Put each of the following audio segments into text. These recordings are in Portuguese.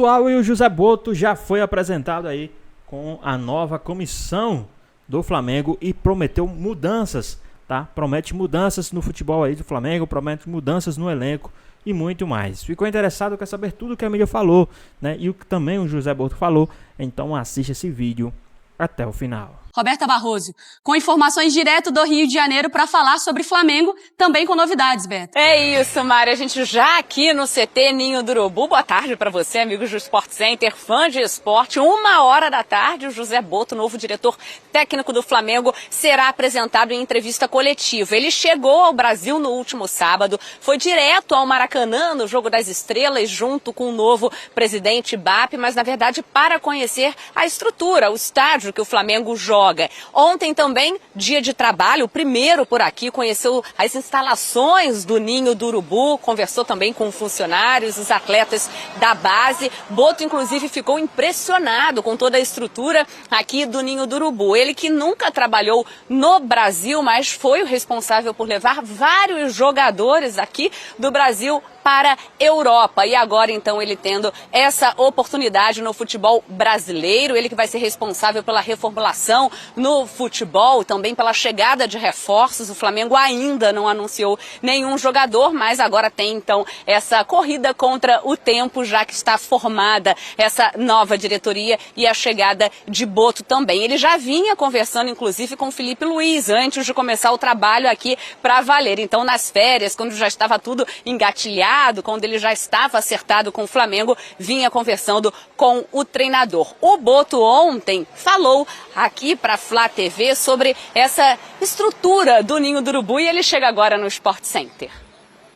E o José Boto já foi apresentado aí com a nova comissão do Flamengo e prometeu mudanças, tá? Promete mudanças no futebol aí do Flamengo, promete mudanças no elenco e muito mais. Ficou interessado, quer saber tudo que a mídia falou, né? E o que também o José Boto falou, então assista esse vídeo até o final. Roberta Barroso, com informações direto do Rio de Janeiro para falar sobre Flamengo, também com novidades, Beto. É isso, Mari. A gente já aqui no CT Ninho do Urubu. Boa tarde para você, amigos do Sport Center, fã de esporte. 1h da tarde, o José Boto, novo diretor técnico do Flamengo, será apresentado em entrevista coletiva. Ele chegou ao Brasil no último sábado, foi direto ao Maracanã, no Jogo das Estrelas, junto com o novo presidente BAP, mas na verdade para conhecer a estrutura, o estádio que o Flamengo joga. Ontem também, dia de trabalho, o primeiro por aqui, conheceu as instalações do Ninho do Urubu, conversou também com funcionários, os atletas da base. Boto, inclusive, ficou impressionado com toda a estrutura aqui do Ninho do Urubu. Ele que nunca trabalhou no Brasil, mas foi o responsável por levar vários jogadores aqui do Brasil para a Europa. E agora, então, ele tendo essa oportunidade no futebol brasileiro, ele que vai ser responsável pela reformulação no futebol, também pela chegada de reforços. O Flamengo ainda não anunciou nenhum jogador, mas agora tem, então, essa corrida contra o tempo, já que está formada essa nova diretoria e a chegada de Boto também. Ele já vinha conversando, inclusive, com o Felipe Luiz, antes de começar o trabalho aqui para valer. Então, nas férias, quando já estava tudo engatilhado, quando ele já estava acertado com o Flamengo, vinha conversando com o treinador. O Boto ontem falou aqui para a Flá TV sobre essa estrutura do Ninho do Urubu e ele chega agora no Sport Center.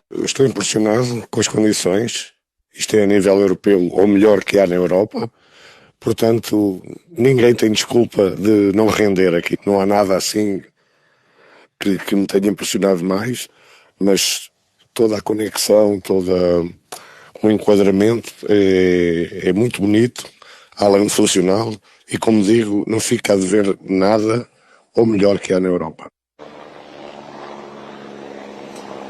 Eu estou impressionado com as condições. Isto é a nível europeu, ou melhor que há na Europa. Portanto, ninguém tem desculpa de não render aqui. Não há nada assim que me tenha impressionado mais, mas toda a conexão, todo o enquadramento é muito bonito, além de funcional, e como digo, não fica a dever nada ou melhor que há na Europa.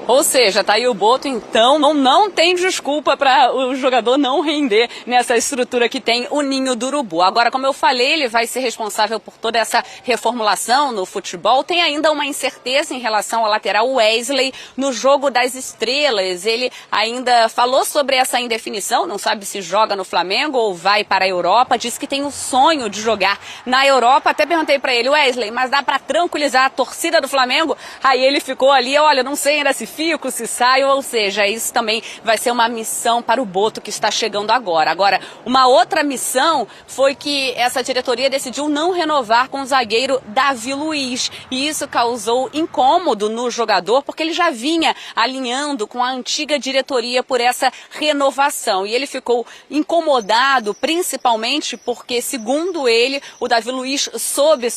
Ou seja, tá aí o Boto, então não tem desculpa para o jogador não render nessa estrutura que tem o Ninho do Urubu. Agora, como eu falei, ele vai ser responsável por toda essa reformulação no futebol. Tem ainda uma incerteza em relação ao lateral Wesley no Jogo das Estrelas. Ele ainda falou sobre essa indefinição, não sabe se joga no Flamengo ou vai para a Europa. Disse que tem o sonho de jogar na Europa. Até perguntei para ele, Wesley, mas dá para tranquilizar a torcida do Flamengo? Aí ele ficou ali, olha, não sei ainda se fico, se saio, ou seja, isso também vai ser uma missão para o Boto que está chegando agora. Agora, uma outra missão foi que essa diretoria decidiu não renovar com o zagueiro Davi Luiz, e isso causou incômodo no jogador, porque ele já vinha alinhando com a antiga diretoria por essa renovação, e ele ficou incomodado, principalmente porque, segundo ele, o Davi Luiz soube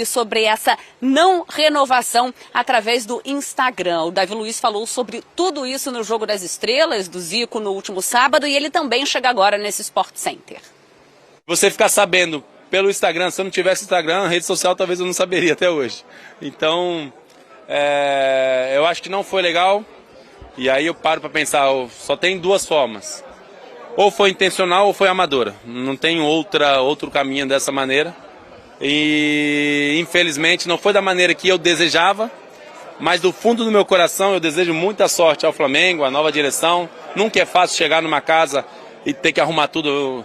sobre essa não renovação através do Instagram. O Davi Luiz falou sobre tudo isso no Jogo das Estrelas, do Zico, no último sábado, e ele também chega agora nesse Sport Center. Você ficar sabendo pelo Instagram, se eu não tivesse Instagram, rede social talvez eu não saberia até hoje. Então, eu acho que não foi legal, e aí eu paro para pensar, só tem duas formas. Ou foi intencional ou foi amadora. Não tem outro caminho dessa maneira. E, infelizmente, não foi da maneira que eu desejava, mas do fundo do meu coração eu desejo muita sorte ao Flamengo, à nova direção. Nunca é fácil chegar numa casa e ter que arrumar tudo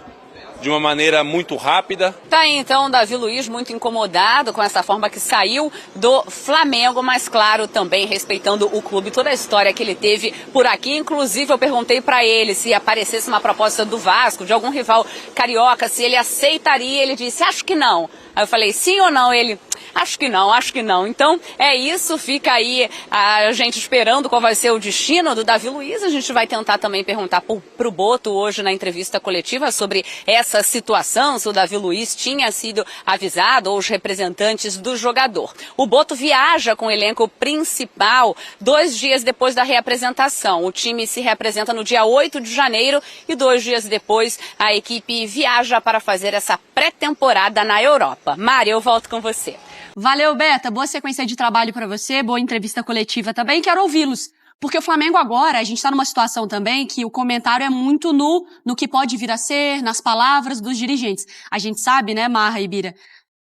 de uma maneira muito rápida. Tá aí então Davi Luiz muito incomodado com essa forma que saiu do Flamengo, mas claro, também respeitando o clube, toda a história que ele teve por aqui. Inclusive eu perguntei para ele se aparecesse uma proposta do Vasco, de algum rival carioca, se ele aceitaria. Ele disse, acho que não. Aí eu falei, sim ou não? Ele, acho que não. Então é isso, fica aí a gente esperando qual vai ser o destino do Davi Luiz. A gente vai tentar também perguntar pro Boto hoje na entrevista coletiva sobre essa situação, se o Davi Luiz tinha sido avisado ou os representantes do jogador. O Boto viaja com o elenco principal 2 dias depois da reapresentação. O time se reapresenta no dia 8 de janeiro e 2 dias depois a equipe viaja para fazer essa pré-temporada na Europa. Mari, eu volto com você. Valeu, Beta. Boa sequência de trabalho para você, boa entrevista coletiva também. Quero ouvi-los. Porque o Flamengo agora, a gente tá numa situação também que o comentário é muito no que pode vir a ser, nas palavras dos dirigentes. A gente sabe, né, Marra e Bira,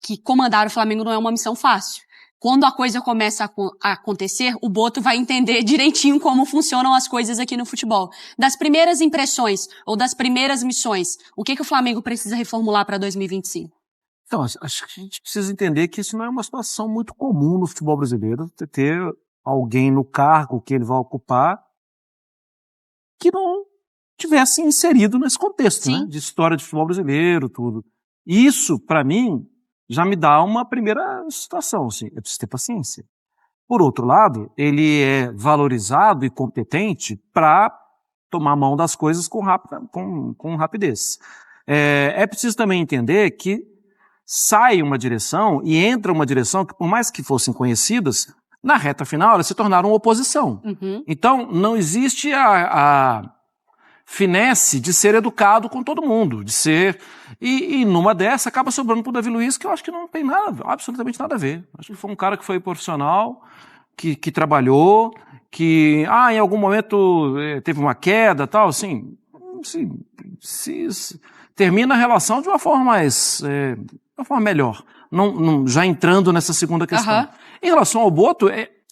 que comandar o Flamengo não é uma missão fácil. Quando a coisa começa a acontecer, o Boto vai entender direitinho como funcionam as coisas aqui no futebol. Das primeiras impressões ou das primeiras missões, o que o Flamengo precisa reformular para 2025? Então, acho que a gente precisa entender que isso não é uma situação muito comum no futebol brasileiro, ter alguém no cargo que ele vai ocupar que não tivesse inserido nesse contexto, né, de história de futebol brasileiro, tudo. Isso, para mim, já me dá uma primeira situação, assim, eu preciso ter paciência. Por outro lado, ele é valorizado e competente para tomar mão das coisas com rapidez. É preciso também entender que sai uma direção e entra uma direção que, por mais que fossem conhecidas, na reta final elas se tornaram oposição. Então, não existe a finesse de ser educado com todo mundo, de ser... E numa dessa acaba sobrando pro Davi Luiz, que eu acho que não tem nada, absolutamente nada a ver. Acho que foi um cara que foi profissional, que trabalhou, que em algum momento teve uma queda e tal, assim, termina a relação de uma forma mais... uma forma melhor, não, já entrando nessa segunda questão. Em relação ao Boto,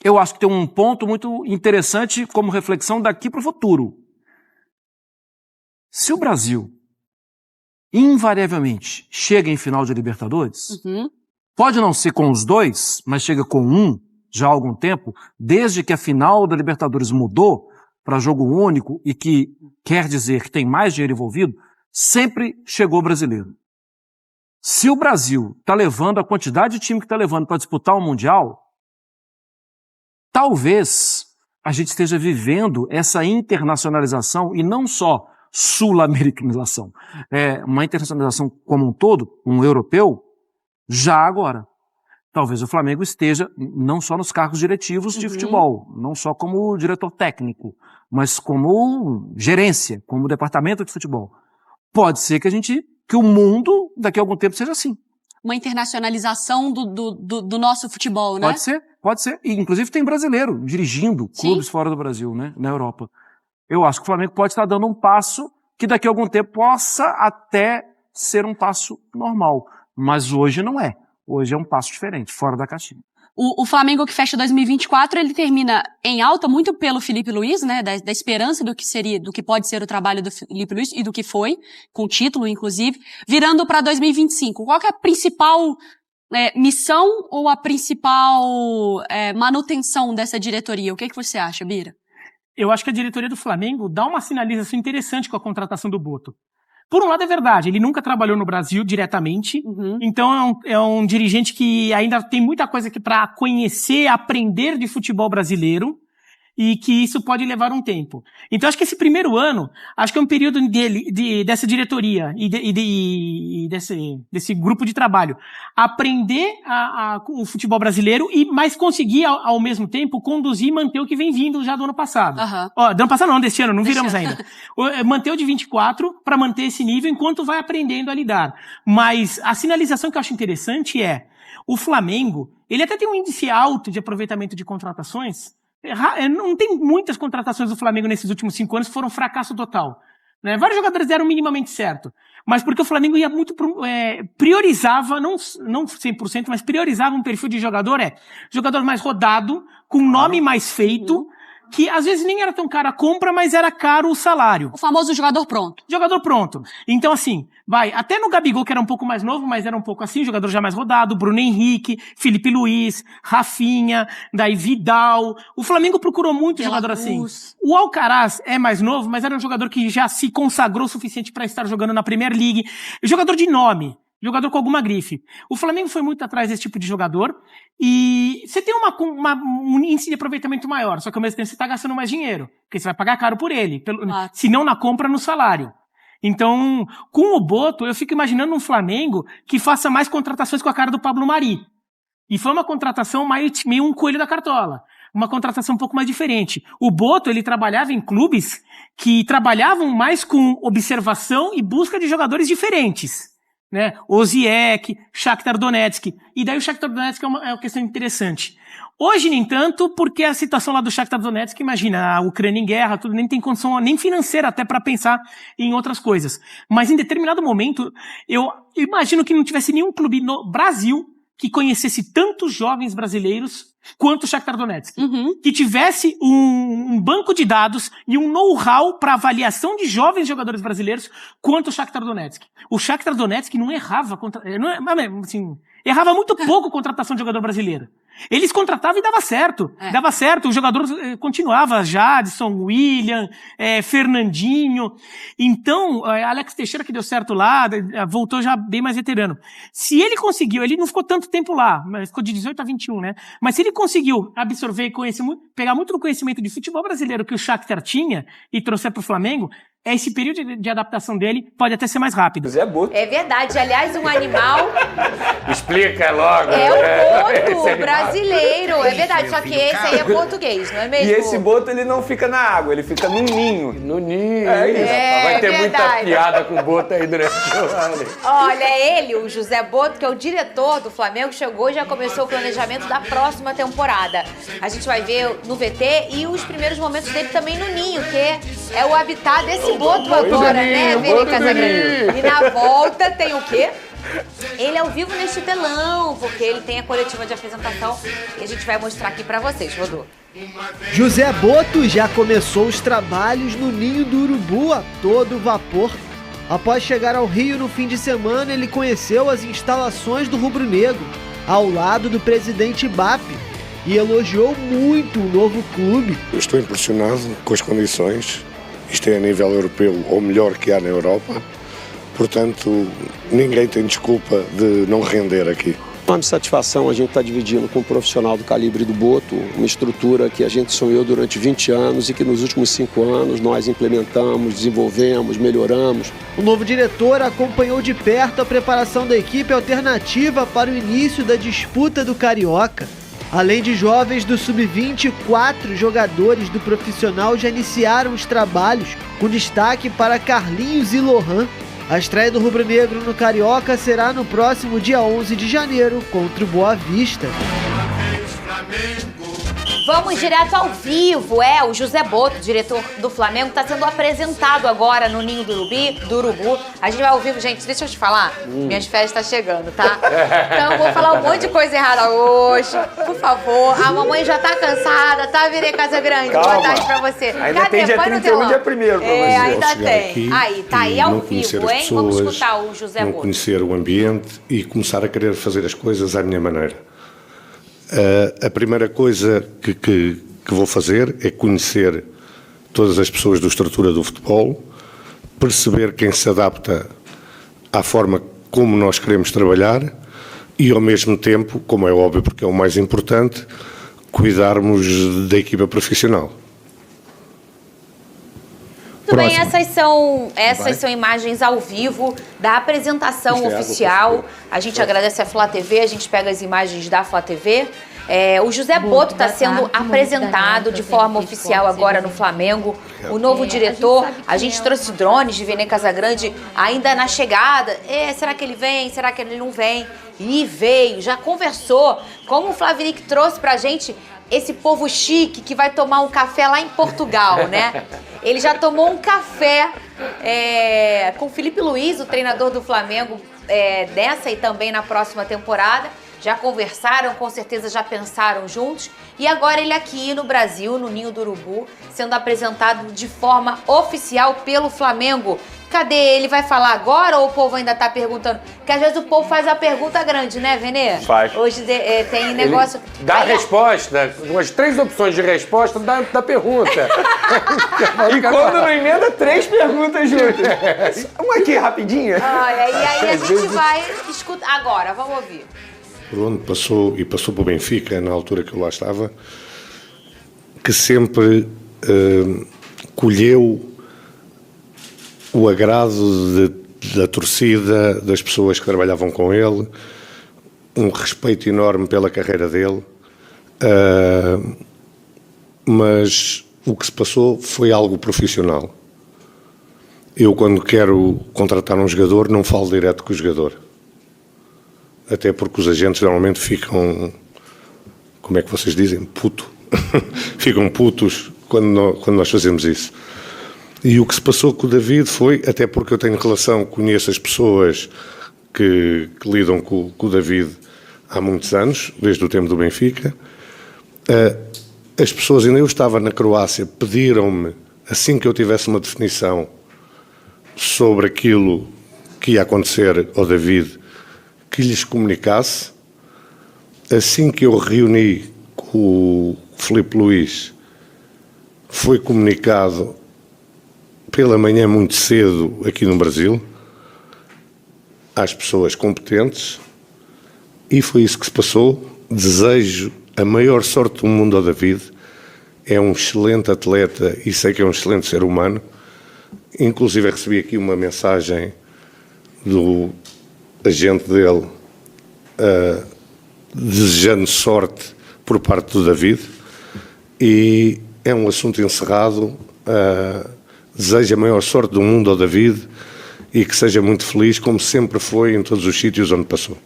eu acho que tem um ponto muito interessante como reflexão daqui para o futuro. Se o Brasil, invariavelmente, chega em final de Libertadores, pode não ser com os dois, mas chega com um já há algum tempo, desde que a final da Libertadores mudou para jogo único e que quer dizer que tem mais dinheiro envolvido, sempre chegou brasileiro. Se o Brasil está levando a quantidade de time que está levando para disputar o Mundial, talvez a gente esteja vivendo essa internacionalização e não só sul-americanização, uma internacionalização como um todo, um europeu, já agora. Talvez o Flamengo esteja não só nos cargos diretivos de futebol, não só como diretor técnico, mas como gerência, como departamento de futebol. Pode ser que o mundo, daqui a algum tempo, seja assim. Uma internacionalização do nosso futebol, né? Pode ser. E, inclusive, tem brasileiro dirigindo clubes fora do Brasil, né? Na Europa. Eu acho que o Flamengo pode estar dando um passo que daqui a algum tempo possa até ser um passo normal. Mas hoje não é. Hoje é um passo diferente, fora da caixinha. O Flamengo que fecha 2024, ele termina em alta muito pelo Felipe Luiz, né, da esperança do que pode ser o trabalho do Felipe Luiz e do que foi, com título inclusive, virando para 2025. Qual que é a principal missão ou a principal manutenção dessa diretoria? O que você acha, Bira? Eu acho que a diretoria do Flamengo dá uma sinalização interessante com a contratação do Boto. Por um lado é verdade, ele nunca trabalhou no Brasil diretamente, então é um dirigente que ainda tem muita coisa para conhecer, aprender de futebol brasileiro, e que isso pode levar um tempo. Então acho que esse primeiro ano, acho que é um período dessa diretoria e desse grupo de trabalho, aprender o futebol brasileiro mas conseguir ao mesmo tempo conduzir e manter o que vem vindo já do ano passado. Do ano passado não, desse ano, não viramos ainda. Manter o de 24 para manter esse nível enquanto vai aprendendo a lidar. Mas a sinalização que eu acho interessante o Flamengo, ele até tem um índice alto de aproveitamento de contratações. Não tem muitas contratações do Flamengo nesses últimos 5 anos que foram fracasso total, né? Vários jogadores deram minimamente certo, mas porque o Flamengo ia muito priorizava, não 100%, mas priorizava um perfil de jogador jogador mais rodado, com nome mais feito, que às vezes nem era tão cara a compra, mas era caro o salário. O famoso jogador pronto. Jogador pronto. Então assim, até no Gabigol, que era um pouco mais novo, mas era um pouco assim, jogador já mais rodado, Bruno Henrique, Felipe Luiz, Rafinha, daí Vidal. O Flamengo procurou muito jogador assim. O Alcaraz é mais novo, mas era um jogador que já se consagrou o suficiente para estar jogando na Premier League. Jogador de nome. Jogador com alguma grife. O Flamengo foi muito atrás desse tipo de jogador e você tem um índice de aproveitamento maior, só que ao mesmo tempo você está gastando mais dinheiro, porque você vai pagar caro por ele, se não na compra, no salário. Então, com o Boto, eu fico imaginando um Flamengo que faça mais contratações com a cara do Pablo Mari. E foi uma contratação meio um coelho da cartola. Uma contratação um pouco mais diferente. O Boto, ele trabalhava em clubes que trabalhavam mais com observação e busca de jogadores diferentes. né? Osijek, Shakhtar Donetsk. E daí o Shakhtar Donetsk é uma questão interessante. Hoje, nem tanto, porque a situação lá do Shakhtar Donetsk, imagina, a Ucrânia em guerra, tudo, nem tem condição nem financeira até para pensar em outras coisas. Mas em determinado momento, eu imagino que não tivesse nenhum clube no Brasil que conhecesse tantos jovens brasileiros quanto o Shakhtar Donetsk. Que tivesse um banco de dados e um know-how para avaliação de jovens jogadores brasileiros quanto o Shakhtar Donetsk. O Shakhtar Donetsk não errava, errava muito pouco contratação de jogador brasileiro. Eles contratavam e dava certo. Dava certo, o jogador continuava, Jadson, William, Fernandinho. Então, Alex Teixeira, que deu certo lá, voltou já bem mais veterano. Se ele conseguiu, ele não ficou tanto tempo lá, mas ficou de 18 a 21, né? Mas se ele conseguiu absorver e pegar muito do conhecimento de futebol brasileiro que o Shakhtar tinha e trouxer para o Flamengo, esse período de adaptação dele pode até ser mais rápido. Zé Boto. É verdade. Aliás, um animal... Explica logo. É o boto brasileiro. É verdade, só que esse aí é português, não é mesmo? E esse boto, ele não fica na água, ele fica no ninho. No ninho. É isso. Vai ter muita piada com o boto aí durante o ano. Olha, ele, o José Boto, que é o diretor do Flamengo, chegou e já começou o planejamento da próxima temporada. A gente vai ver no VT e os primeiros momentos dele também no ninho, que é o habitat desse boto agora, né, Vini Casagrande? E na volta tem o quê? Ele é ao vivo neste telão, porque ele tem a coletiva de apresentação e a gente vai mostrar aqui pra vocês, Rodô. José Boto já começou os trabalhos no Ninho do Urubu a todo vapor. Após chegar ao Rio no fim de semana, ele conheceu as instalações do Rubro Negro, ao lado do presidente BAP, e elogiou muito o novo clube. Eu estou impressionado com as condições. Isto é a nível europeu, ou melhor que há na Europa. Portanto, ninguém tem desculpa de não render aqui. Uma satisfação a gente está dividindo com um profissional do calibre do Boto, uma estrutura que a gente sonhou durante 20 anos e que nos últimos 5 anos nós implementamos, desenvolvemos, melhoramos. O novo diretor acompanhou de perto a preparação da equipe alternativa para o início da disputa do Carioca. Além de jovens do Sub-20, 4 jogadores do profissional já iniciaram os trabalhos, com destaque para Carlinhos e Lohan. A estreia do Rubro Negro no Carioca será no próximo dia 11 de janeiro, contra o Boa Vista. Vamos direto ao vivo, o José Boto, diretor do Flamengo, está sendo apresentado agora no Ninho do Urubu. A gente vai ao vivo, gente, deixa eu te falar, minhas férias estão chegando, tá? Então eu vou falar um monte de coisa errada hoje, por favor. A mamãe já tá cansada, tá, Vini Casagrande? Calma. Boa tarde pra você. Ainda tem dia 31 dia 1º pra você. Ainda tem. Aí, tá aí ao vivo, hein? Vamos escutar o José Boto. Não conhecer o ambiente e começar a querer fazer as coisas à minha maneira. A primeira coisa que vou fazer é conhecer todas as pessoas da estrutura do futebol, perceber quem se adapta à forma como nós queremos trabalhar e, ao mesmo tempo, como é óbvio porque é o mais importante, cuidarmos da equipa profissional. Tudo bem, essas são imagens ao vivo da apresentação oficial. A gente agradece a Flá TV, a gente pega as imagens da Flá TV. O José Boto está sendo apresentado de forma oficial agora no Flamengo. O novo diretor, a gente trouxe drones de Vini Casagrande ainda na chegada. Será que ele vem? Será que ele não vem? E veio, já conversou. Como o Flavinic trouxe pra gente esse povo chique que vai tomar um café lá em Portugal, né? Ele já tomou um café com o Felipe Luiz, o treinador do Flamengo, dessa e também na próxima temporada. Já conversaram, com certeza já pensaram juntos. E agora ele aqui no Brasil, no Ninho do Urubu, sendo apresentado de forma oficial pelo Flamengo. Cadê ele? Vai falar agora ou o povo ainda tá perguntando? Porque às vezes o povo faz a pergunta grande, né, Vene? Faz. Hoje tem negócio... Ele dá a resposta, umas 3 opções de resposta da pergunta. E quando não emenda, 3 perguntas juntas. Uma aqui, rapidinha. Olha, e aí a gente vai escutar. Agora, vamos ouvir. Por onde passou para o Benfica, na altura que eu lá estava, que sempre colheu o agrado da torcida, das pessoas que trabalhavam com ele, um respeito enorme pela carreira dele, mas o que se passou foi algo profissional. Eu, quando quero contratar um jogador, não falo direto com o jogador. Até porque os agentes normalmente ficam, como é que vocês dizem? Puto. Ficam putos quando nós fazemos isso. E o que se passou com o David foi, até porque eu tenho relação, conheço as pessoas que lidam com o David há muitos anos, desde o tempo do Benfica. As pessoas, ainda eu estava na Croácia, pediram-me, assim que eu tivesse uma definição sobre aquilo que ia acontecer ao David, que lhes comunicasse. Assim que eu reuni com o Filipe Luís, foi comunicado pela manhã muito cedo aqui no Brasil, às pessoas competentes, e foi isso que se passou. Desejo a maior sorte do mundo ao David. É um excelente atleta e sei que é um excelente ser humano. Inclusive recebi aqui uma mensagem do agente dele desejando sorte por parte do David, e é um assunto encerrado. Desejo a maior sorte do mundo ao David e que seja muito feliz, como sempre foi em todos os sítios onde passou.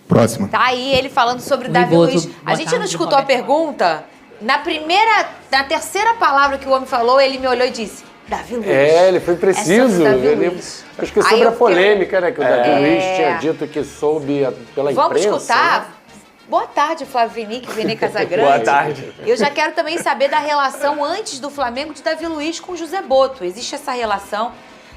Próximo. Tá aí ele falando sobre o Davi Luiz. A gente não escutou a pergunta? Na terceira palavra que o homem falou, ele me olhou e disse: Davi Luiz. Ele foi preciso. Acho que sobre a polêmica, né? Que o Davi Luiz tinha dito que soube pela imprensa. Vamos escutar? Né? Boa tarde, Flávio Vini Casagrande. Boa tarde. Eu já quero também saber da relação antes do Flamengo de Davi Luiz com José Boto. Existe essa relação?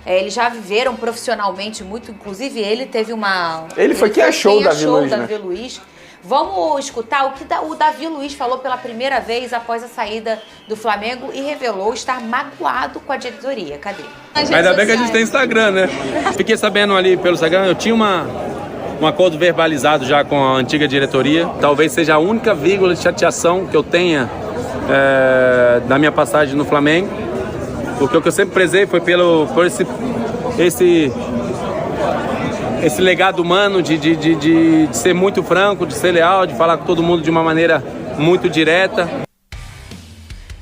Eles já viveram profissionalmente muito, inclusive ele teve uma... Ele foi quem achou o Davi Luiz, Davi Luiz. Vamos escutar o que o Davi Luiz falou pela primeira vez após a saída do Flamengo e revelou estar magoado com a diretoria. Cadê? Ainda bem que a gente tem Instagram, né? Fiquei sabendo ali pelo Instagram, eu tinha um acordo verbalizado já com a antiga diretoria. Talvez seja a única vírgula de chateação que eu tenha da minha passagem no Flamengo. Porque o que eu sempre prezei foi por esse legado humano de ser muito franco, de ser leal, de falar com todo mundo de uma maneira muito direta.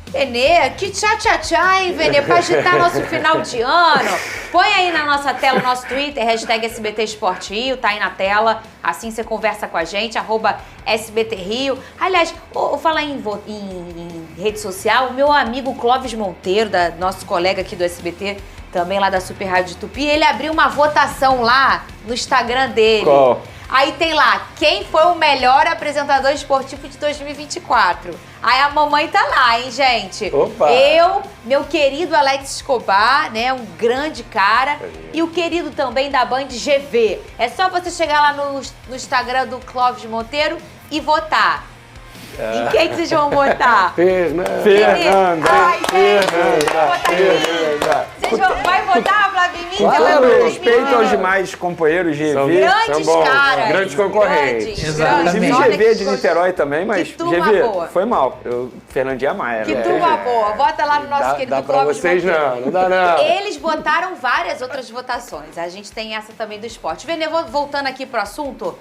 Venê, que tchá, hein, Venê, pra agitar nosso final de ano. Põe aí na nossa tela o nosso Twitter, hashtag SBT Esporte Rio, tá aí na tela. Assim você conversa com a gente, @SBT Rio. Aliás, vou falar em rede social, o meu amigo Clóvis Monteiro, nosso colega aqui do SBT, também lá da Super Rádio de Tupi, ele abriu uma votação lá no Instagram dele. Qual? Aí tem lá, quem foi o melhor apresentador esportivo de 2024? Aí a mamãe tá lá, hein, gente? Opa! Meu querido Alex Escobar, né, um grande cara, e o querido também da Band GV. É só você chegar lá no Instagram do Clóvis Monteiro e votar. Em quem que vocês vão votar? Fernanda. Ai, gente, vai votar, Flavinho? Claro, respeito aos demais companheiros GV. Grandes caras. Grandes concorrentes. Exatamente. Inclusive GV de Niterói também, mas GV, foi mal. Fernandinha Maia. Que turma boa. Vota lá no nosso querido Clóvis. Dá pra vocês não dá não. Eles votaram várias outras votações. A gente tem essa também do esporte. Venê, voltando aqui pro assunto,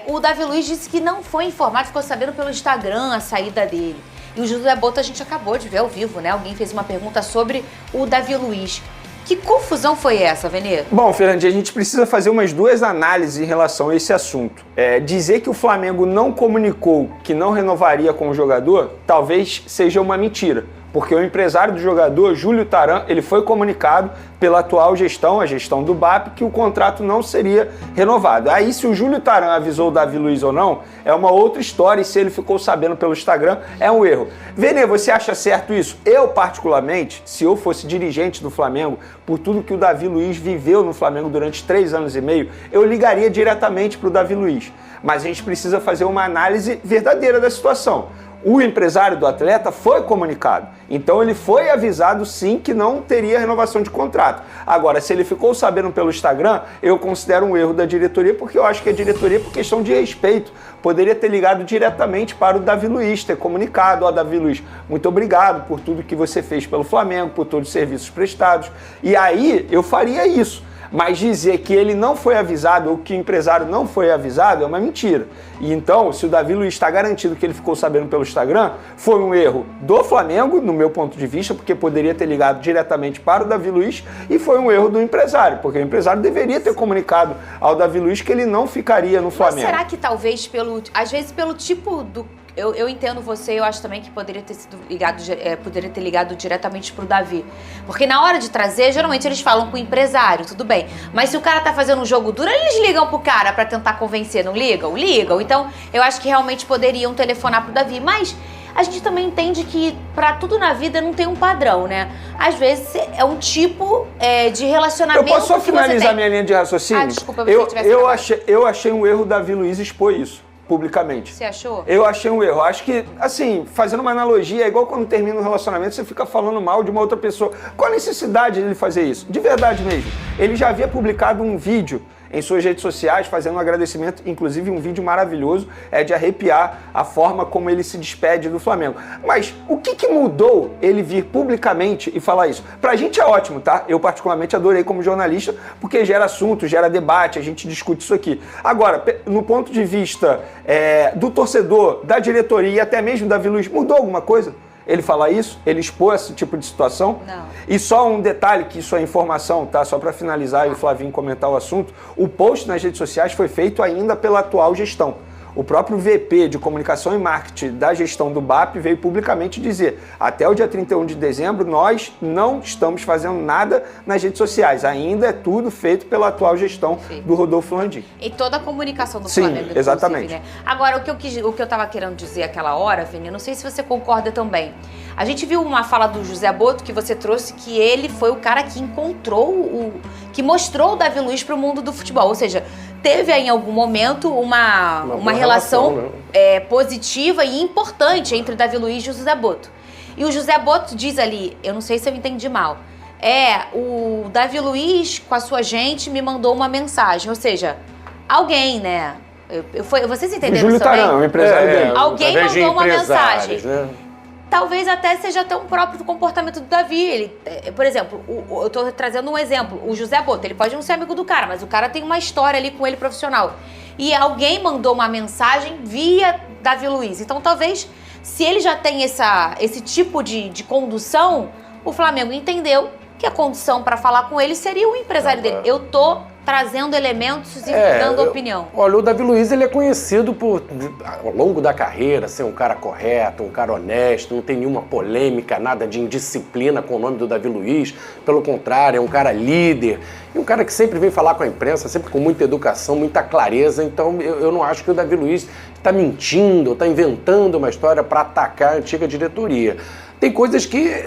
o Davi Luiz disse que não foi informado, ficou sabendo pelo Instagram a saída dele. E o José Boto a gente acabou de ver ao vivo, né? Alguém fez uma pergunta sobre o Davi Luiz. Que confusão foi essa, Venê? Bom, Fernandinha, a gente precisa fazer umas duas análises em relação a esse assunto. Dizer que o Flamengo não comunicou que não renovaria com o jogador, talvez seja uma mentira. Porque o empresário do jogador, Júlio Taran, ele foi comunicado pela atual gestão, a gestão do BAP, que o contrato não seria renovado. Aí, se o Júlio Taran avisou o Davi Luiz ou não, é uma outra história, e se ele ficou sabendo pelo Instagram, é um erro. Venê, você acha certo isso? Eu, particularmente, se eu fosse dirigente do Flamengo, por tudo que o Davi Luiz viveu no Flamengo durante 3 anos e meio, eu ligaria diretamente para o Davi Luiz. Mas a gente precisa fazer uma análise verdadeira da situação. O empresário do atleta foi comunicado. Então ele foi avisado sim que não teria renovação de contrato. Agora, se ele ficou sabendo pelo Instagram, eu considero um erro da diretoria, porque eu acho que a diretoria, por questão de respeito, poderia ter ligado diretamente para o Davi Luiz, ter comunicado: Davi Luiz, muito obrigado por tudo que você fez pelo Flamengo, por todos os serviços prestados. E aí eu faria isso. Mas dizer que ele não foi avisado ou que o empresário não foi avisado é uma mentira. E então, se o Davi Luiz está garantido que ele ficou sabendo pelo Instagram, foi um erro do Flamengo, no meu ponto de vista, porque poderia ter ligado diretamente para o Davi Luiz, e foi um erro do empresário, porque o empresário deveria ter comunicado ao Davi Luiz que ele não ficaria no Flamengo. Mas será que talvez às vezes pelo tipo do... Eu entendo você, eu acho também que poderia ter ligado diretamente pro Davi. Porque na hora de trazer, geralmente eles falam com o empresário, tudo bem. Mas se o cara tá fazendo um jogo duro, eles ligam pro cara pra tentar convencer, não ligam? Ligam. Então, eu acho que realmente poderiam telefonar pro Davi. Mas a gente também entende que pra tudo na vida não tem um padrão, né? Às vezes é um tipo de relacionamento. Eu posso só finalizar minha linha de raciocínio? Desculpa, eu achei um erro o Davi Luiz expor isso publicamente. Você achou? Eu achei um erro. Acho que, assim, fazendo uma analogia, é igual quando termina um relacionamento, você fica falando mal de uma outra pessoa. Qual a necessidade de ele fazer isso? De verdade mesmo. Ele já havia publicado um vídeo em suas redes sociais, fazendo um agradecimento, inclusive um vídeo maravilhoso, de arrepiar a forma como ele se despede do Flamengo. Mas o que mudou ele vir publicamente e falar isso? Pra gente é ótimo, tá? Eu particularmente adorei como jornalista, porque gera assunto, gera debate, a gente discute isso aqui. Agora, no ponto de vista do torcedor, da diretoria e até mesmo da Davi Luiz, mudou alguma coisa? Ele falar isso? Ele expor esse tipo de situação? Não. E só um detalhe, que isso é informação, tá? Só para finalizar e o Flavinho comentar o assunto, o post nas redes sociais foi feito ainda pela atual gestão. O próprio VP de Comunicação e Marketing da gestão do BAP veio publicamente dizer: até o dia 31 de dezembro nós não estamos fazendo nada nas redes sociais. Ainda é tudo feito pela atual gestão do Rodolfo Landim. E toda a comunicação do Sim, Flamengo. exatamente. Né? Agora, o que eu tava querendo dizer aquela hora, Vini, eu não sei se você concorda também. A gente viu uma fala do José Boto que você trouxe, que ele foi o cara que que mostrou o Davi Luiz pro mundo do futebol. Ou seja, teve aí em algum momento uma relação positiva e importante entre o Davi Luiz e o José Boto. E o José Boto diz ali, eu não sei se eu entendi mal, o Davi Luiz com a sua gente me mandou uma mensagem, ou seja, alguém, né? Vocês entenderam Júlio isso também? Tarão, o empresário dele. Alguém mandou uma mensagem. Né? Talvez até seja até um próprio comportamento do Davi. Ele, por exemplo, eu tô trazendo um exemplo. O José Boto, ele pode não ser amigo do cara, mas o cara tem uma história ali com ele profissional. E alguém mandou uma mensagem via Davi Luiz. Então, talvez, se ele já tem esse tipo de condução, o Flamengo entendeu que a condução para falar com ele seria o empresário dele. Eu tô trazendo elementos e dando opinião. Olha, o Davi Luiz, ele é conhecido por, ao longo da carreira, ser um cara correto, um cara honesto, não tem nenhuma polêmica, nada de indisciplina com o nome do Davi Luiz. Pelo contrário, é um cara líder e um cara que sempre vem falar com a imprensa, sempre com muita educação, muita clareza. Então, eu não acho que o Davi Luiz está mentindo, está inventando uma história para atacar a antiga diretoria. Tem coisas que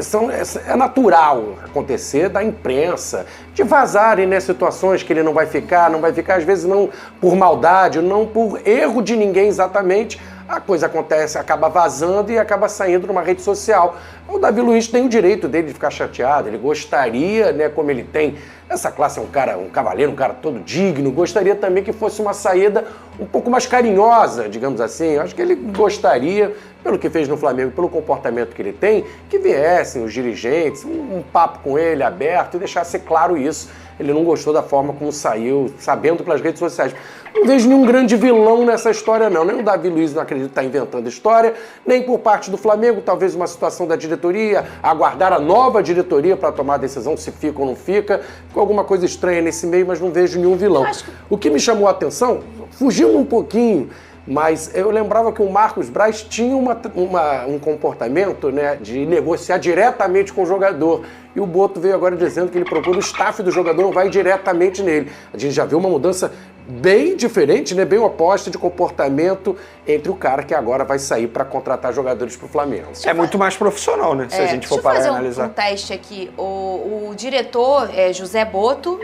é natural acontecer da imprensa, de vazarem, né, situações que ele não vai ficar, às vezes não por maldade, não por erro de ninguém exatamente. A coisa acontece, acaba vazando e acaba saindo numa rede social. O Davi Luiz tem o direito dele de ficar chateado, ele gostaria, né, como ele tem, essa classe é um cavaleiro, um cara todo digno, gostaria também que fosse uma saída um pouco mais carinhosa, digamos assim. Eu acho que ele gostaria, pelo que fez no Flamengo, pelo comportamento que ele tem, que viessem os dirigentes, um papo com ele aberto e deixasse claro isso. Ele não gostou da forma como saiu, sabendo pelas redes sociais. Não vejo nenhum grande vilão nessa história, não. Nem o Davi Luiz não acredito estar inventando história, nem por parte do Flamengo, talvez uma situação da diretoria, aguardar a nova diretoria para tomar a decisão se fica ou não fica. Ficou alguma coisa estranha nesse meio, mas não vejo nenhum vilão. O que me chamou a atenção, fugindo um pouquinho, mas eu lembrava que o Marcos Braz tinha um comportamento, né, de negociar diretamente com o jogador. E o Boto veio agora dizendo que ele procura o staff do jogador, não vai diretamente nele. A gente já viu uma mudança bem diferente, né, bem oposta de comportamento entre o cara que agora vai sair para contratar jogadores para o Flamengo. É muito mais profissional, né, se a gente for parar e analisar. Deixa eu fazer um teste aqui. O diretor José Boto...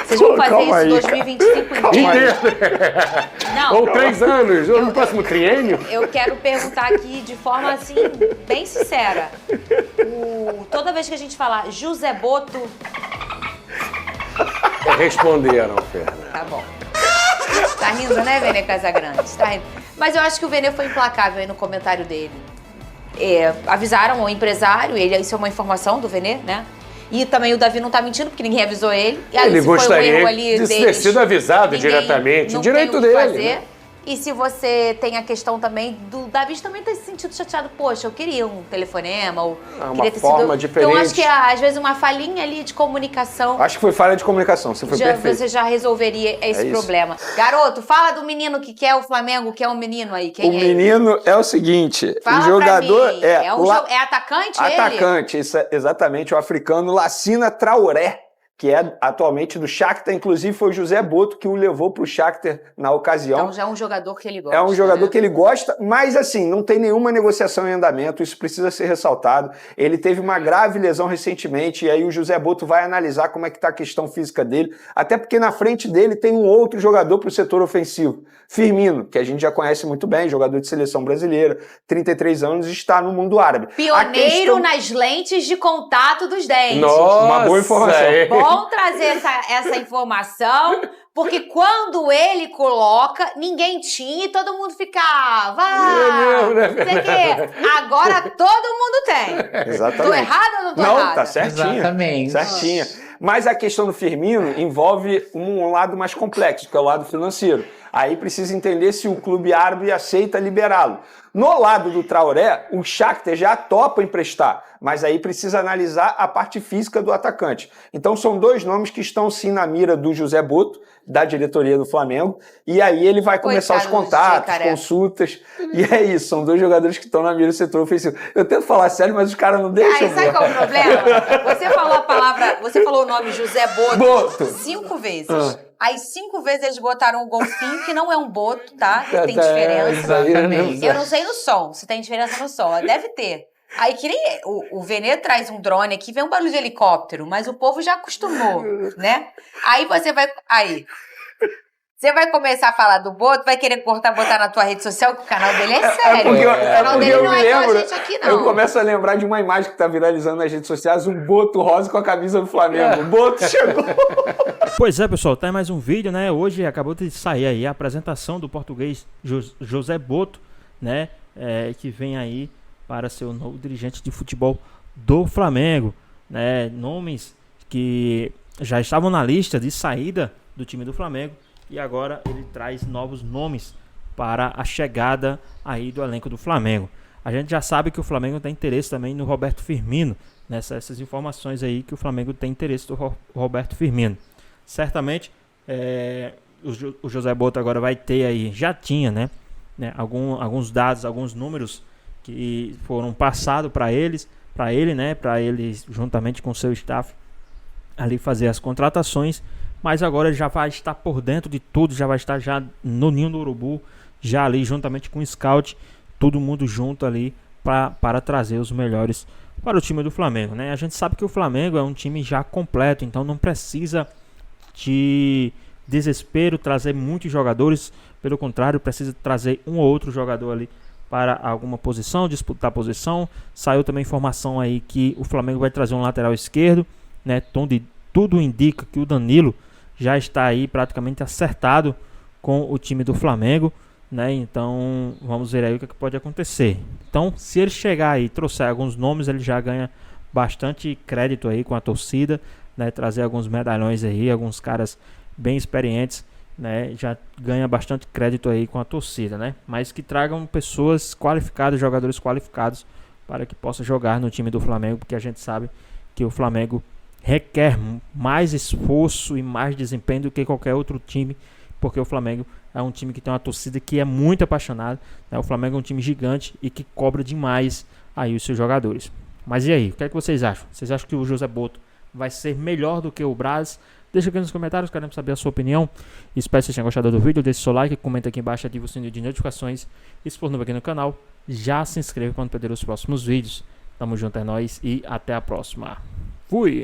Vocês vão fazer isso em 2025 inteiro? Não. Ou 3 anos, ou no próximo triênio? Eu quero perguntar aqui de forma, assim, bem sincera. Toda vez que a gente falar José Boto... Responderam, Fernanda. Tá bom. Tá rindo, né, Vene Casagrande? Tá rindo. Mas eu acho que o Vene foi implacável aí no comentário dele. Avisaram o empresário, isso é uma informação do Vene, né? E também o Davi não tá mentindo, porque ninguém avisou ele. E Ele se foi gostaria um erro ali de deles, ter sido avisado ninguém diretamente. não O direito tem o que dele. fazer. Né? E se você tem a questão também do Davi também ter se sentido chateado, poxa, eu queria um telefonema, ou queria ter forma diferente. Então acho que às vezes uma falhinha ali de comunicação. Acho que foi falha de comunicação, você foi perfeito. Você já resolveria esse problema. Garoto, fala do menino que quer o Flamengo, que é um menino aí. Quem o menino é o seguinte, fala o jogador é atacante ele? Atacante, isso é exatamente, o africano Lassina Traoré, que é atualmente do Shakhtar, inclusive foi o José Boto que o levou para o Shakhtar na ocasião. Então já é um jogador que ele gosta. É um jogador que ele gosta, mas assim, não tem nenhuma negociação em andamento, isso precisa ser ressaltado. Ele teve uma grave lesão recentemente, e aí o José Boto vai analisar como é que está a questão física dele, até porque na frente dele tem um outro jogador para o setor ofensivo, Firmino, que a gente já conhece muito bem, jogador de seleção brasileira, 33 anos, está no mundo árabe. Pioneiro nas lentes de contato dos dentes. Nossa, uma boa informação. Bom trazer essa informação, porque quando ele coloca, ninguém tinha e todo mundo ficava. Agora todo mundo tem. Exatamente. Tô errado ou não tô errado? Não, tá certinha. Exatamente. Certinha. Mas a questão do Firmino envolve um lado mais complexo, que é o lado financeiro. Aí precisa entender se o clube árabe aceita liberá-lo. No lado do Traoré, o Shakhtar já topa emprestar, mas aí precisa analisar a parte física do atacante. Então são dois nomes que estão sim na mira do José Boto, da diretoria do Flamengo, e aí ele vai começar os contatos, consultas, e é isso, são dois jogadores que estão na mira do setor ofensivo. Eu tento falar sério, mas os caras não deixam. Sabe qual é o problema? Você falou o nome José Boto 5 vezes. Aí 5 vezes eles botaram um golfinho, que não é um boto, tá? Que tem diferença. Eu não sei no som, se tem diferença no som. Deve ter. Aí que nem o Vene traz um drone aqui, vem um barulho de helicóptero, mas o povo já acostumou, né? Aí você vai... Você vai começar a falar do Boto, vai querer botar na tua rede social, que o canal dele é sério. O canal dele não é igual a gente aqui, não. Eu começo a lembrar de uma imagem que tá viralizando nas redes sociais, um Boto rosa com a camisa do Flamengo. O Boto chegou. Pois é, pessoal, tá mais um vídeo, né? Hoje acabou de sair aí a apresentação do português José Boto, né? Que vem aí para ser o novo dirigente de futebol do Flamengo, né? Nomes que já estavam na lista de saída do time do Flamengo, e agora ele traz novos nomes para a chegada aí do elenco do Flamengo. A gente já sabe que o Flamengo tem interesse também no Roberto Firmino, nessas informações aí que o Flamengo tem interesse do Roberto Firmino. Certamente o José Boto agora vai ter aí, já tinha, né, alguns dados, alguns números que foram passados para ele, né, para ele juntamente com seu staff ali fazer as contratações, mas agora ele já vai estar por dentro de tudo, já vai estar já no ninho do urubu, já ali juntamente com o scout, todo mundo junto ali para trazer os melhores para o time do Flamengo, né? A gente sabe que o Flamengo é um time já completo, então não precisa de desespero trazer muitos jogadores, pelo contrário, precisa trazer um ou outro jogador ali para alguma posição, disputar a posição. Saiu também informação aí que o Flamengo vai trazer um lateral esquerdo, né? Tudo indica que o Danilo já está aí praticamente acertado com o time do Flamengo, né? Então vamos ver aí o que pode acontecer. Então, se ele chegar aí e trouxer alguns nomes, ele já ganha bastante crédito aí com a torcida, né? Trazer alguns medalhões aí, alguns caras bem experientes, né? Já ganha bastante crédito aí com a torcida, né? Mas que tragam pessoas qualificadas, jogadores qualificados, para que possa jogar no time do Flamengo, porque a gente sabe que o Flamengo requer mais esforço e mais desempenho do que qualquer outro time, porque o Flamengo é um time que tem uma torcida que é muito apaixonada, né? O Flamengo é um time gigante e que cobra demais aí os seus jogadores. Mas e aí, o que é que vocês acham? Vocês acham que o José Boto vai ser melhor do que o Braz? Deixa aqui nos comentários, queremos saber a sua opinião. Espero que vocês tenham gostado do vídeo, deixe seu like, comenta aqui embaixo, ative o sininho de notificações. E se for novo aqui no canal, já se inscreva para não perder os próximos vídeos. Tamo junto, é nóis e até a próxima. Fui!